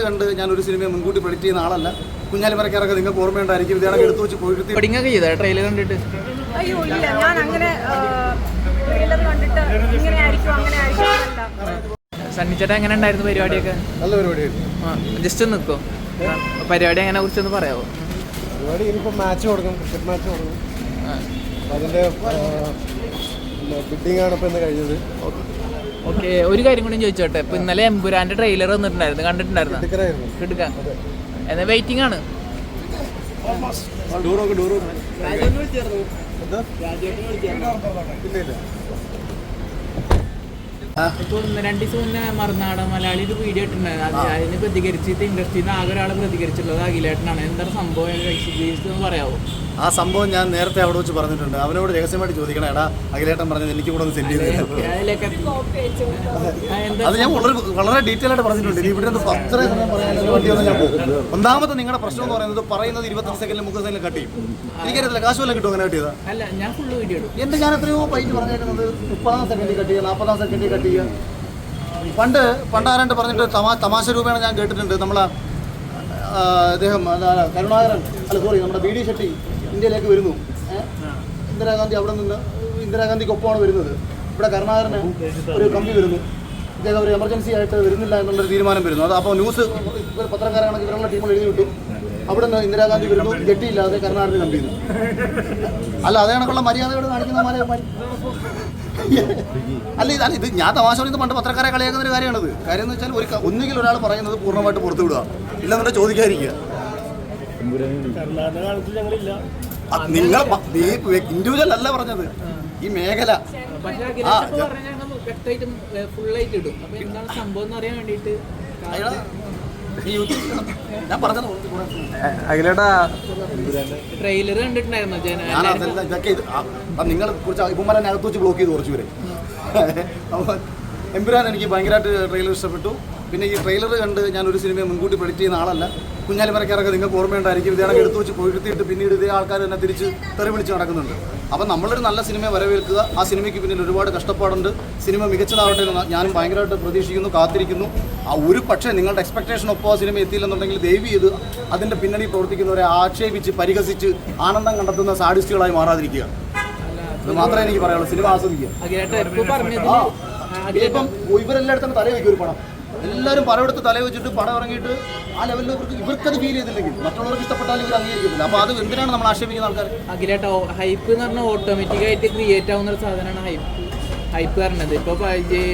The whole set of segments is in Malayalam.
കണ്ട് ഞാനൊരു സിനിമയെ മുൻകൂട്ടി പ്രഡിക്റ്റ് ചെയ്യുന്ന ആളല്ല. കുഞ്ഞാലിമരക്കാരൊക്കെ നിങ്ങൾക്ക് ഓർമ്മയുണ്ടായിരിക്കും. ഇതേണൊക്കെ എടുത്തു വെച്ച് പോയിട്ട് ട്രെയിലർ കണ്ടിട്ട് അയ്യോ ഇല്ല, ഞാൻ അങ്ങനെ ട്രെയിലർ കണ്ടിട്ട് ഇങ്ങനെ ആയിരിക്കും അങ്ങനെ ആയിരിക്കും. സണ്ണിച്ചേട്ടാ എങ്ങനെ ഉണ്ടായിരുന്നു പരിപാടിയൊക്കെ? നല്ല പരിപാടിയായിരുന്നു. ജസ്റ്റ് ഒന്ന് നിൽക്കോ, പരിപാടി എങ്ങനെ കുറിച്ചൊന്ന് പറയാമോ? പരിപാടി ഇനിയിപ്പോൾ മാച്ച് തുടങ്ങും, ക്രിക്കറ്റ് മാച്ച് തുടങ്ങും. അതിൻ്റെ ബിഡിങ് ആണ് ഇപ്പോൾ ഇന്ന് കഴിഞ്ഞത്. ഓക്കെ, ഒരു കാര്യം കൂടി ചോദിച്ചോട്ടെ. ഇപ്പൊ ഇന്നലെ എമ്പുരാന്റെ ട്രെയിലർ വന്നിട്ടുണ്ടായിരുന്നു, കണ്ടിട്ടുണ്ടായിരുന്നു? കിട്ടുക എന്നാ വെയിറ്റിംഗ് ആണ്. ഇപ്പൊ 2 ദിവസം മുന്നേ മറുനാടൻ മലയാളി ഒരു വീഡിയോ ഇട്ടിട്ടുണ്ടായിരുന്നു. അതിന് പ്രതികരിച്ചിട്ട് ഇൻഡസ്ട്രിയിൽ നിന്ന് ആകെ ഒരാളെ പ്രതികരിച്ചിട്ടുള്ളത് അഖിലേട്ടനാണ്. എന്താണ് സംഭവം പറയാവോ? ആ സംഭവം ഞാൻ നേരത്തെ അവിടെ വെച്ച് പറഞ്ഞിട്ടുണ്ട്. അവനോട് രഹസ്യമായിട്ട് ചോദിക്കണം. എടാ അഖിലേട്ടൻ പറഞ്ഞത് എനിക്ക് കൂടെ ഒന്ന് സെൻഡ് ചെയ്ത് അത് ഞാൻ വളരെ ഡീറ്റെയിൽ ആയിട്ട് പറഞ്ഞിട്ടുണ്ട്. ഇനി ഇവിടെ അത്രയും സമയം പറയാനുള്ള വണ്ടിയൊന്നും ഞാൻ പോകും. ഒന്നാമത്തെ നിങ്ങളുടെ പ്രശ്നം എന്ന് പറയുന്നത് 25 സെക്കൻഡിൽ 30 സെക്കൻഡിൽ കട്ട് ചെയ്യും. എനിക്കറിയത്തില്ല കാശ് വല്ലതും കിട്ടും അങ്ങനെ കട്ട് ചെയ്താൽ. അല്ല, ഞാൻ ഫുള്ള് വീഡിയോ എൻ്റെ ഞാൻ എത്രയോ പൈറ്റ് പറഞ്ഞേക്കുന്നത് 30 സെക്കൻഡിൽ കട്ട് ചെയ്യുക, 40 സെക്കൻഡിൽ കട്ട് ചെയ്യുക. പണ്ട് ആരാണ്ട് പറഞ്ഞിട്ട് തമാശ രൂപേണ ഞാൻ കേട്ടിട്ടുണ്ട്. നമ്മളെ അദ്ദേഹം കരുണാകരൻ നമ്മുടെ ബി ഡി ഷെട്ടി ഇന്ത്യയിലേക്ക് വരുന്നു. ഇന്ദിരാഗാന്ധി അവിടെ നിന്ന് ഇന്ദിരാഗാന്ധിക്കൊപ്പമാണ് വരുന്നത്. ഇവിടെ കരുണാകരന് ഒരു കമ്പി വരുന്നു. ഇദ്ദേഹം ഒരു എമർജൻസി ആയിട്ട് വരുന്നില്ല എന്നുള്ളൊരു തീരുമാനം വരുന്നു. അത് അപ്പോൾ ന്യൂസ് പത്രക്കാരാണെങ്കിൽ ഇവരുടെ ടീമുകൾ എഴുതി വിട്ടു. അവിടെ നിന്ന് ഇന്ദിരാഗാന്ധി വരുന്നു, ജെട്ടിയില്ലാതെ കരുണാകരന് കമ്പി ചെയ്യുന്നു. അല്ല, അതേ കണക്കുള്ള മര്യാദയോട് കാണിക്കുന്ന അല്ല ഇത് ഞാൻ തമാശ പറയുന്നത് പണ്ട് പത്രക്കാരെ കളിയാക്കുന്ന ഒരു കാര്യമാണത്. കാര്യം എന്ന് വെച്ചാൽ ഒന്നുകിൽ ഒരാൾ പറയുന്നത് പൂർണ്ണമായിട്ട് പുറത്തു വിടുക, ഇല്ലെന്നുണ്ടെ ചോദിക്കാതിരിക്കുക. നിങ്ങൾ ഇൻഡിവിജ്വൽ അല്ല പറഞ്ഞത്, ഈ മേഖല. ഞാൻ പറഞ്ഞത് ട്രെയിലർ കണ്ടിട്ടുണ്ടായിരുന്നു. നിങ്ങളെ കുറിച്ച് ഇപ്പന്മാരെ അകത്ത് വെച്ച് ബ്ലോക്ക് ചെയ്ത് കുറച്ച് പേര്. എമ്പുരാൻ എനിക്ക് ഭയങ്കരമായിട്ട് ട്രെയിലർ ഇഷ്ടപ്പെട്ടു. പിന്നെ ഈ ട്രെയിലർ കണ്ട് ഞാനൊരു സിനിമയെ മുൻകൂട്ടി പ്രഡിക്റ്റ് ചെയ്യുന്ന ആളല്ല. കുഞ്ഞാലിമരക്കാരൊക്കെ നിങ്ങൾക്ക് ഓർമ്മയുണ്ടായിരിക്കും. ഇതേണൊക്കെ എടുത്തു വെച്ച് പോയിരുത്തിയിട്ട് പിന്നീട് ഇതേ ആൾക്കാർ തന്നെ തിരിച്ച് തെറി വിളിച്ച് നടക്കുന്നുണ്ട്. അപ്പം നമ്മളൊരു നല്ല സിനിമയെ വരവേൽക്കുക. ആ സിനിമയ്ക്ക് പിന്നിൽ ഒരുപാട് കഷ്ടപ്പാടുണ്ട്. സിനിമ മികച്ചതാവട്ടെ എന്ന് ഞാനും ഭയങ്കരമായിട്ട് പ്രതീക്ഷിക്കുന്നു, കാത്തിരിക്കുന്നു. ആ ഒരു പക്ഷേ നിങ്ങളുടെ എക്സ്പെക്ടേഷൻ ഒപ്പം ആ സിനിമ എത്തിയില്ലെന്നുണ്ടെങ്കിൽ ദയവ് ചെയ്ത് അതിൻ്റെ പിന്നണി പ്രവർത്തിക്കുന്നവരെ ആക്ഷേപിച്ച് പരിഹസിച്ച് ആനന്ദം കണ്ടെത്തുന്ന സാഡിസ്റ്റുകളായി മാറാതിരിക്കുക. അത് മാത്രമേ എനിക്ക് പറയാനുള്ളൂ. സിനിമ ആസ്വദിക്കുക. ഇപ്പം ഇവരെല്ലായിടത്തും തല വയ്ക്കും ഒരു പടം. എല്ലാവരും പലയിടത്ത് തല വെച്ചിട്ട് പടം ഇറങ്ങിയിട്ട് ആ ലെവലിൽ ഇവർക്കത് ഫീൽ ചെയ്തില്ലെങ്കിൽ മറ്റുള്ളവർക്ക് ഇഷ്ടപ്പെട്ടാലും ഇവർ അംഗീകരിക്കുന്നില്ല. അപ്പോൾ അത് എന്തിനാണ് നമ്മൾ ആക്ഷേപിക്കുന്ന ആൾക്കാർ? അഖിലേട്ട, ഹൈപ്പ് എന്ന് പറഞ്ഞാൽ ഓട്ടോമാറ്റിക്കായിട്ട് ക്രിയേറ്റ് ആവുന്ന ഒരു സാധനമാണ് ഹൈപ്പ് പറഞ്ഞത്.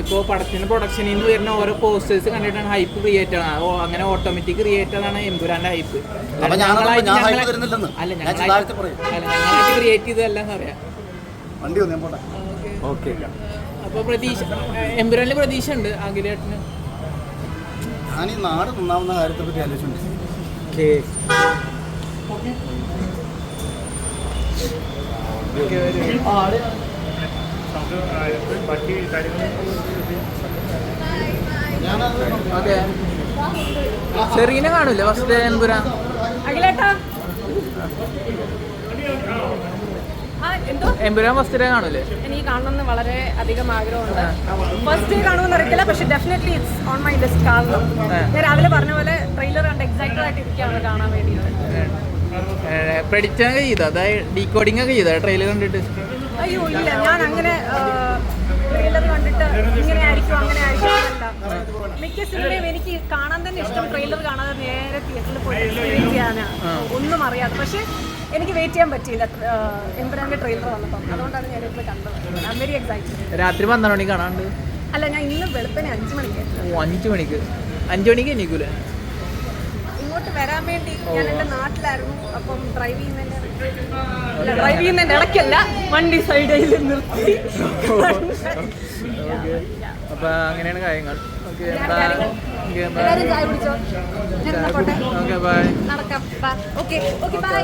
ഇപ്പോൾ പടത്തിന് പ്രൊഡക്ഷനിൽ നിന്ന് വരുന്ന ഓരോ പോസ്റ്റേഴ്സ് കണ്ടിട്ടാണ് ഹൈപ്പ് ക്രിയേറ്റ് ആണ്. അങ്ങനെ ഓട്ടോമാറ്റിക് ക്രിയേറ്റ് ആണ് എമ്പുരാന്റെ ഹൈപ്പ്. അല്ല, ഞങ്ങളായിട്ട് ക്രിയേറ്റ് ചെയ്തതല്ലെന്ന് പറയാം. വണ്ടി വന്നു പോട്ടെ. ഓക്കെ, അപ്പോൾ എമ്പുരാനിൽ പ്രതീക്ഷ ഉണ്ട് അഖിലേട്ടന്. ഞാൻ ഈ നാട് നന്നാവുന്ന കാര്യത്തെ പറ്റി ആലോചിച്ചുണ്ട്. സെറീനെ കാണൂല്ലേ ഫസ്റ്റ് എമ്പുരാൻ? അഖിലേട്ടാ, എമ്പുരാൻ ഫസ്റ്റ് ഡേ കാണൂലേ? എനിക്ക് കാണണമെന്ന് വളരെ അധികം ആഗ്രഹമുണ്ട്. ഫസ്റ്റ് ഡേ കാണുമെന്ന് അറിയില്ല, പക്ഷെ definitely it's on my list. കാണണം. ഞാൻ രാവിലെ പറഞ്ഞ പോലെ ട്രെയിലർ കണ്ട് എക്സൈറ്റഡ് ആയിട്ട് ഇരിക്കുകയാണ് കാണാൻ വേണ്ടിയിട്ട്. പ്രഡിക്ഷൻ ഒക്കെ ചെയ്തോ? അതായത് ഡീകോഡിംഗ് ഒക്കെ ചെയ്തോ ട്രെയിലർ കണ്ടിട്ട്? അയ്യോ ഇല്ല, ഞാൻ അങ്ങനെ ട്രെയിലർ കണ്ടിട്ട് ഇങ്ങനെ ആയിരിക്കും അങ്ങനെ ആയിരിക്കും. മിക്ക സിനിമയും എനിക്ക് കാണാൻ തന്നെ ഇഷ്ടം ട്രെയിലർ കാണാതെ നേരെ തിയേറ്ററിൽ പോയി എക്സ്പീരിയൻസ് ചെയ്യാനാണ്. ഒന്നും അറിയാതെ. പക്ഷെ എനിക്ക് വെയിറ്റ് ചെയ്യാൻ പറ്റിയില്ല എമ്പുരാന്റെ ട്രെയിലർ വന്നപ്പോൾ. അതുകൊണ്ടാണ് ഞാൻ ഇപ്പോൾ കണ്ടത്. I am very excited. രാത്രി 12 മണിക്ക് കാണാണ്ട്? അല്ല, ഞാൻ ഇന്ന് വെളുപ്പിനെ 5 മണിക്ക്. 5 മണിക്ക്? 5 മണിക്ക് എണീക്കൂലേ? ഇങ്ങോട്ട് വരാൻ വേണ്ടി ഞാൻ എൻ്റെ നാട്ടിലായിരുന്നു. അപ്പം ഡ്രൈവ് ചെയ്യുന്നതിൻ്റെ ഇടയ്ക്കല്ല, വണ്ടി സൈഡിൽ നിർത്തി. അപ്പൊ അങ്ങനെയാണ് കാര്യങ്ങൾ. എല്ലാവരും ചായ കുടിച്ചോ? ബൈ. നടക്കാം. Okay bye.